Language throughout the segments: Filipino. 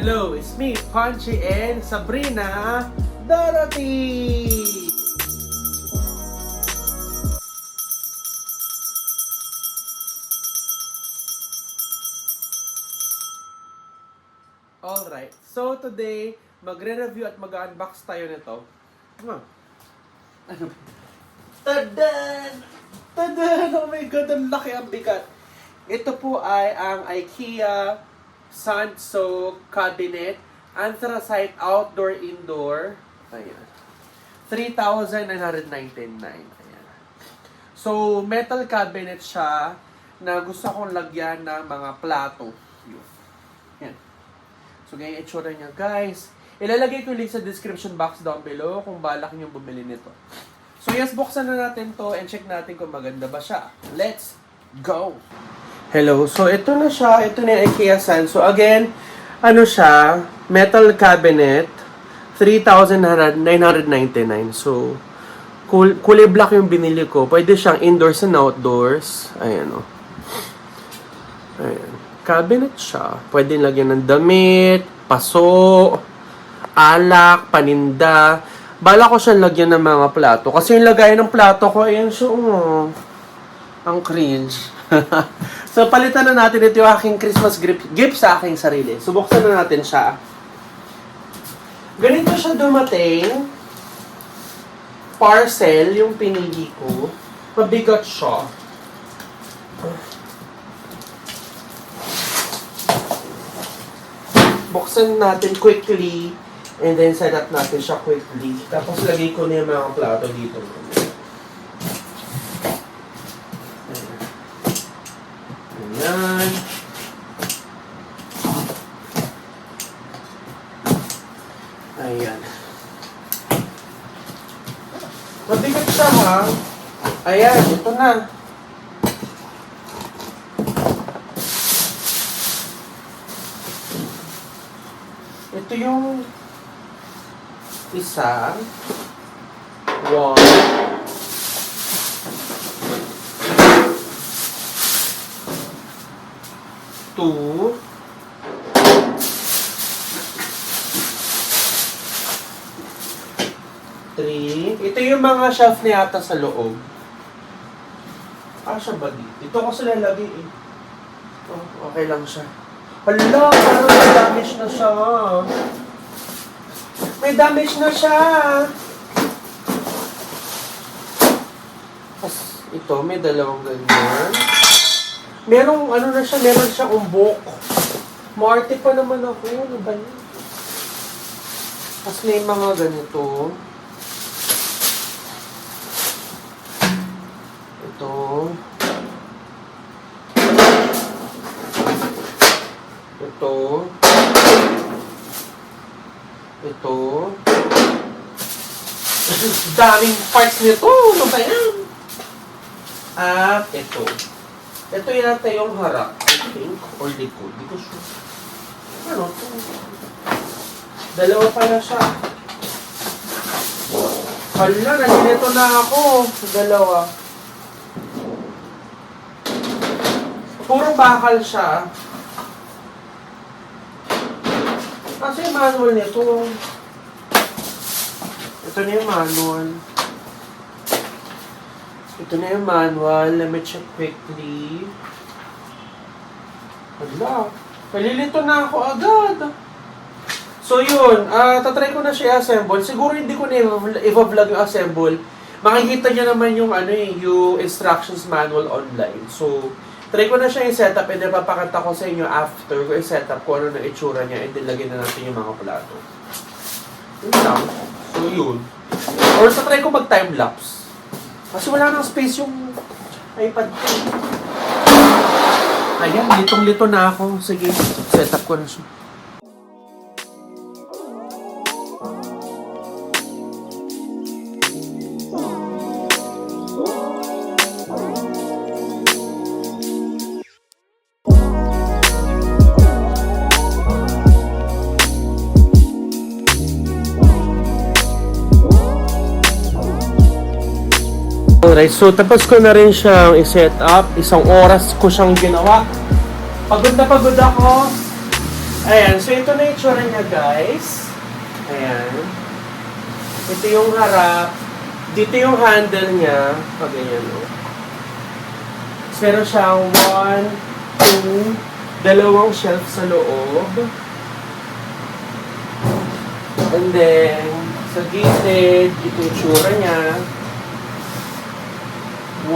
Hello, it's me, Punchy and Sabrina Dorothy! Alright, so today, magre-review at mag-unbox tayo nito. Ano? Tadan! Tadan! Oh my God, ang laki, ang bigat. Ito po ay ang IKEA Sand-Soak Cabinet, Anthracite Outdoor Indoor. Ayan. 3,999. Ayan. So, metal cabinet siya na gusto kong lagyan ng mga plato. Ayan. So, ganyan itsura niya, guys. Ilalagay ko yung link sa description box down below kung balak niyong bumili nito. So, yes, buksan na natin to and check natin kung maganda ba siya. Let's go! Hello. So, ito na siya. Ito na yung IKEA Sand. So, again, ano siya? Metal cabinet. 3,999. So, kulay black yung binili ko. Pwede siyang indoors and outdoors. Ayan, o. Ayan. Cabinet siya. Pwede lagyan ng damit, paso, alak, paninda. Bala ko siyang lagyan ng mga plato. Kasi yung lagayan ng plato ko, ayan siya, ang cringe. So, palitan na natin ito yung aking Christmas gift sa aking sarili. So, buksan na natin siya. Ganito siya dumating. Parcel, yung pinili ko. Mabigat siya. Buksan natin quickly. And then, set up natin siya quickly. Tapos, lagay ko na yung mga plato dito. Ayan. Ayan. Mabigat siya, ha? Ayan, ito na. Ito yung isa. 1. 2, 3. Ito yung mga shelf na yata sa loob. Siya ba dito? Ito ko sila lagi eh. Oh, okay lang siya. Hala, parang may damage na siya. May damage na siya. Tapos ito, may dalawang ganyan. Merong, ano na siya, meron siyang umbok. Maarte pa naman ako. Ano ba yun? Tapos may mga ganito. Ito. Ito. Ito. Daming parts nito. Ano ba yan? At ito. Ito yata yung harap, I think, or likod. Di ko sure. Ano ito? Dalawa pala siya. Hala, nandito na ako. Dalawa. Puro bakal siya. Kasi yung manual nito. Ito na yung manual. Ito na yung manual. Let me check quickly. Hala. Palilito na ako agad. So yun. Tatry ko na siya i-assemble. Siguro hindi ko na i-vlog yung assemble. Makikita nyo naman yung, yung instructions manual online. So, try ko na siya i-setup and then papakita ko sa inyo after ko i-setup ko ano na itsura niya and then lagyan na natin yung mga plato. Yun lang. So yun. Or try ko mag-time-lapse. Kasi wala nang space yung iPad ko. Ayan, litong-lito na ako. Sige, setup ko na siya. Alright, so tapos ko na rin siyang i-set up. Isang oras ko siyang ginawa. Pagod na pagod ako. Ayan, so ito na yung itsura niya, guys. Ayan. Ito yung harap. Dito yung handle niya. Pag ganyan, o. So, meron siyang 1, 2, dalawang shelf sa loob. And then, sa gilid, ito yung itsura niya. 1,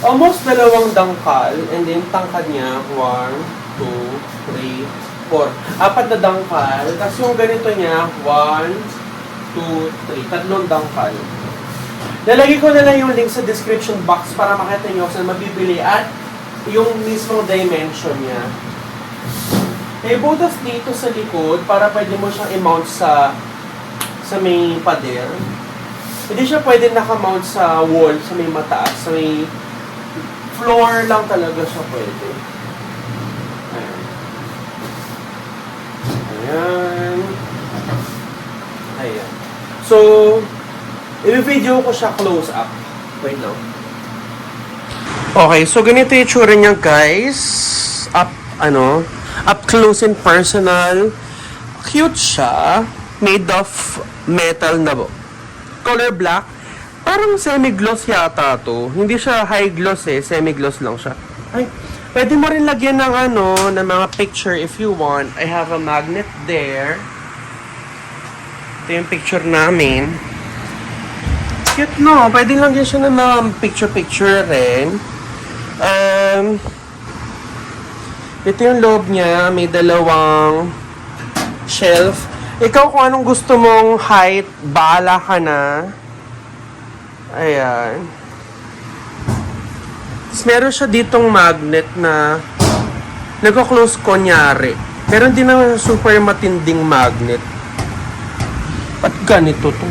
almost dalawang dangkal. And then, tangkad niya, 1, 2, 3, 4. Apat na dangkal. Tapos yung ganito niya, 1, 2, 3. Tatlong dangkal. Lalagay ko na lang yung link sa description box para makita nyo saan mabibili at yung mismong dimension niya. May butas dito sa likod para pwede mo siyang i-mount sa may pader. Hindi siya pwede nakamount sa wall, sa may mataas, sa may floor lang talaga siya pwede. Ayan. Ayan. Ayan. So, i-video ko siya close up. Wait lang. Okay, so ganito yung tsura niya, guys. Up close and personal. Cute siya. Made of metal na color black. Parang semi-gloss yata to. Hindi siya high gloss eh. Semi-gloss lang siya. Ay, pwede mo rin lagyan ng ng mga picture if you want. I have a magnet there. Ito yung picture namin. Cute no. Pwede lagyan siya ng mga picture-picture rin. Ito yung loob niya. May dalawang shelf. Ikaw kung anong gusto mong height, bahala ka na. Ayan. Tapos meron siya ditong magnet na nagko-close kunyari. Meron din na super matinding magnet. Ba't ganito to?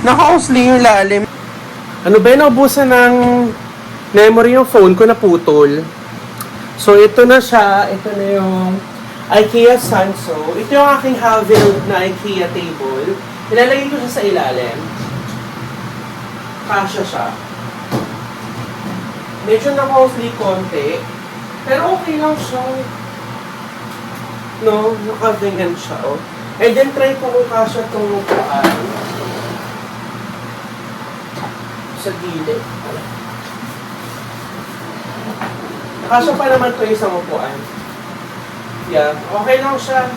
Naka-usli yung lalim. Ano ba yun? Naubusan ng memory yung phone ko na putol. So ito na siya. Ito na yung IKEA Sanso. Ito yung aking Havel na IKEA table. Ilalagay ko siya sa ilalim. Kasya siya. Medyo naka-usli konti. Pero okay lang siya. No? Naka-vegan siya. Oh. And then try ko kung kasya itong upuan. Sa gilid. Kasya pa naman ito isang upuan. Yeah, okay lang siya.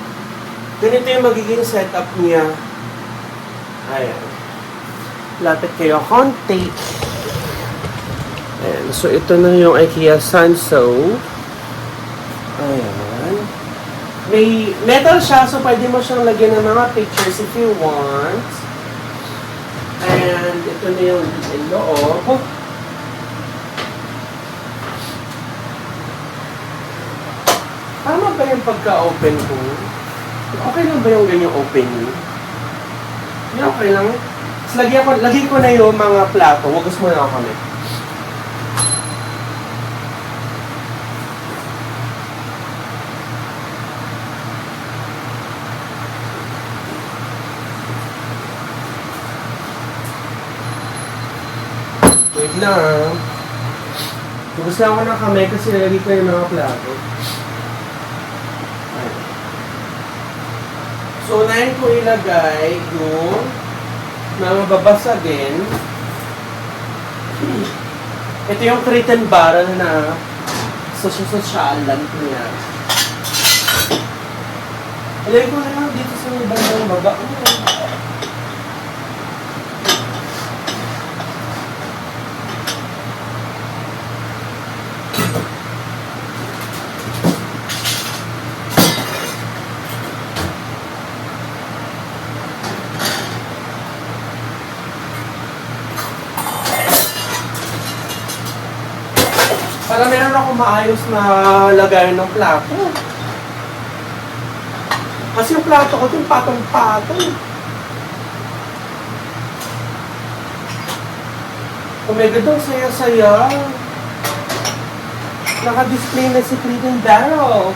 Ganito yung magiging setup niya. Ayan. Lapit kayo konti. Ayan. So, ito na yung IKEA Sanso. Ayan. May metal siya, so pwede mo siyang lagyan ng mga pictures if you want. And ito na yung loob. Tama ba yung pagka-open ko? Okay lang ba yung ganyang opening? Hindi, okay lang. Tapos lagyan ko na yung mga plato. Wagas muna ako kami. Wait lang. Wagas lang ako ng kamay kasi lagyan ko yung mga plato. So, unahin ko ilagay yung mga babasagin. Ito yung crate and barrel na sosyalan niya. Ilagay ko na lang dito sa may bandang baba. Para meron ako maayos na lagayan ng plato. Kasi yung plato ko yung patong-patong. Omega daw, saya-saya. Naka-display na si Creed Darrow.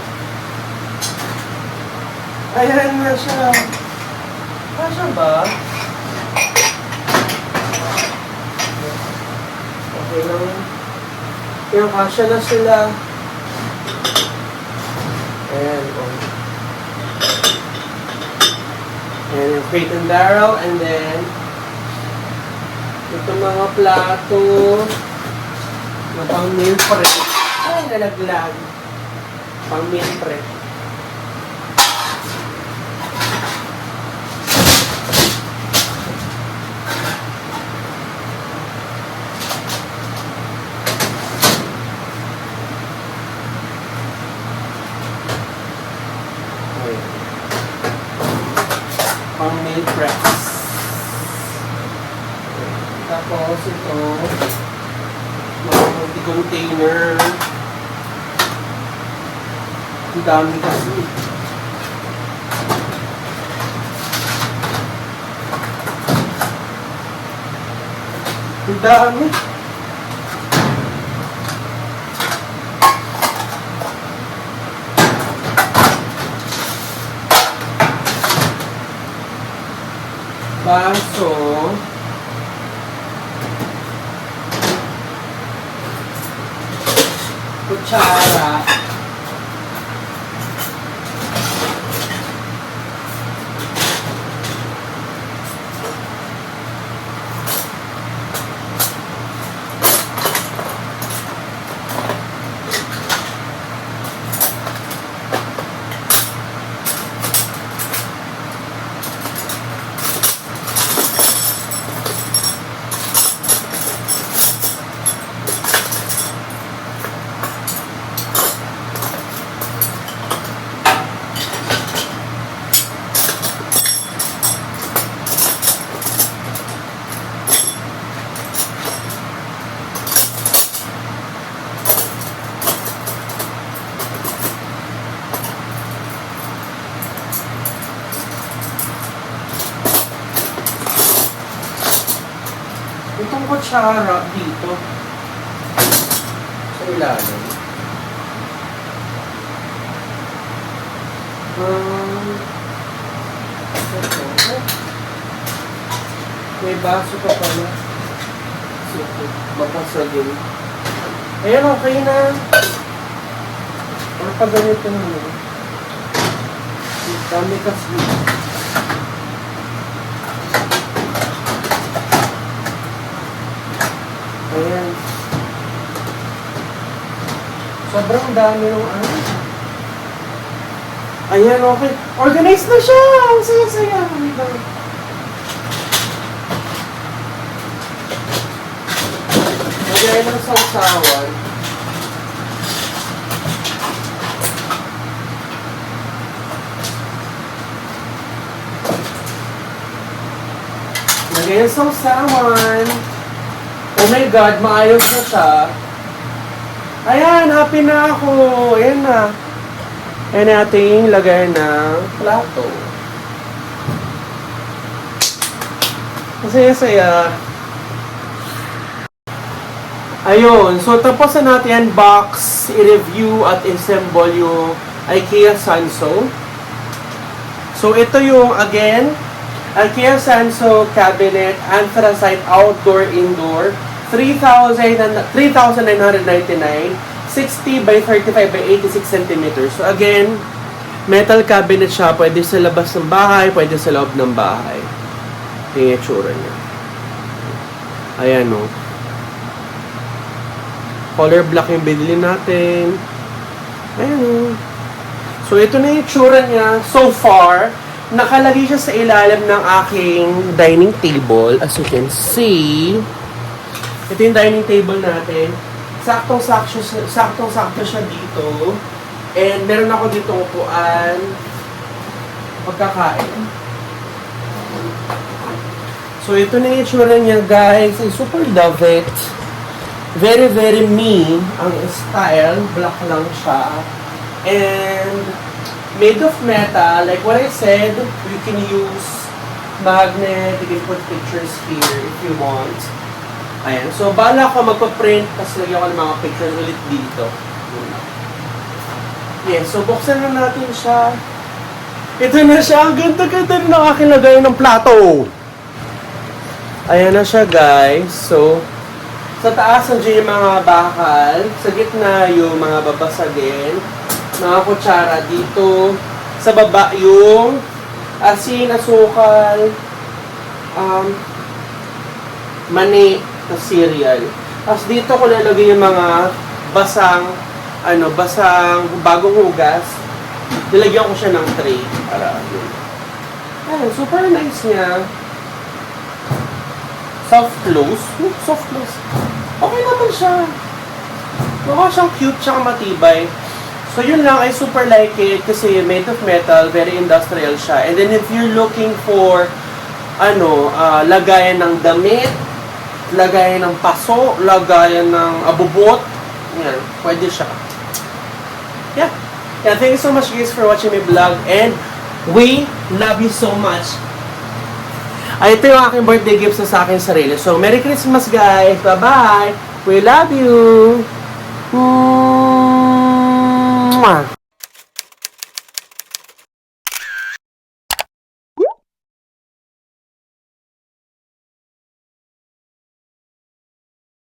Ayan na siya. Kasya ba? Okay lang. Kaya kasya na sila. Ayan, oh. Ayan yung crate and barrel. And then, ito mga plato na pang meal prep. Ay, nalaglag. Pang meal prep. Pang meal preps. Tapos ito, mga container. Ang dami kasi. Ang dami. Baso. Kutsara. Itong kutsara dito sa ilalim. Ito. May baso pa pala. Mapasagin. Ayan, okay na. Or pa ganito naman. Dami kasi. Ayan. Sobrang dami ng ano. Ayan, okay. Organized na siya! Ang saya-saya. Lagay ng sausawan. Lagay ng sausawan. Oh my God, maayos na siya. Ayan, happy na ako. Ayan na. Ayan natin lagay ng plato. Masaya-saya. Ayun, so tapos na natin box, i-review at assemble yung IKEA Sanso. So ito yung, again, IKEA Sanso cabinet, anthracite outdoor indoor, 3,999, 60 by 35 by 86 centimeters. So again, metal cabinet siya, pwede sa labas ng bahay, pwede sa loob ng bahay. Yung itsura niya. Ayan o. Color black yung binili natin. Ayan o. So ito na yung itsura niya. So far, nakalagay siya sa ilalim ng aking dining table. As you can see, ito yung dining table natin. Saktong-sakto siya dito. And meron ako dito upuan. Pagkakain. So ito na yung itsura niya, guys. I super love it. Very, very me ang style. Black lang siya. And made of metal. Like what I said, you can use magnet. You can put pictures here if you want. Ayan. So, bala ko magpa-print. Tapos lagyan ko ng mga pictures ulit dito. Yes. So, buksan na natin siya. Ito na siya. Ang ganda-ganda ng aking lagay ng plato. Ayan na siya, guys. So, sa taas nandiyan yung mga bakal. Sa gitna yung mga babasagin. mga kutsara. Dito, sa baba, yung asin, asukal, mani, na cereal. Tapos dito ko lalagay yung mga basang bagong hugas. Nilagyan ko siya ng tray. Para yun. Ayan, super nice niya. Soft close. Soft close. Okay naman siya. Mukha siyang cute, tsaka matibay. So yun lang, I super like it kasi made of metal, very industrial siya. And then if you're looking for lagayan ng damit, lagayan ng paso, lagayan ng abubot, yan, pwede siya. Yeah. Yeah, thank you so much guys for watching my vlog and we love you so much. Ay, ito yung aking birthday gift sa akin sarili. So, Merry Christmas guys! Bye-bye! We love you! Mwah!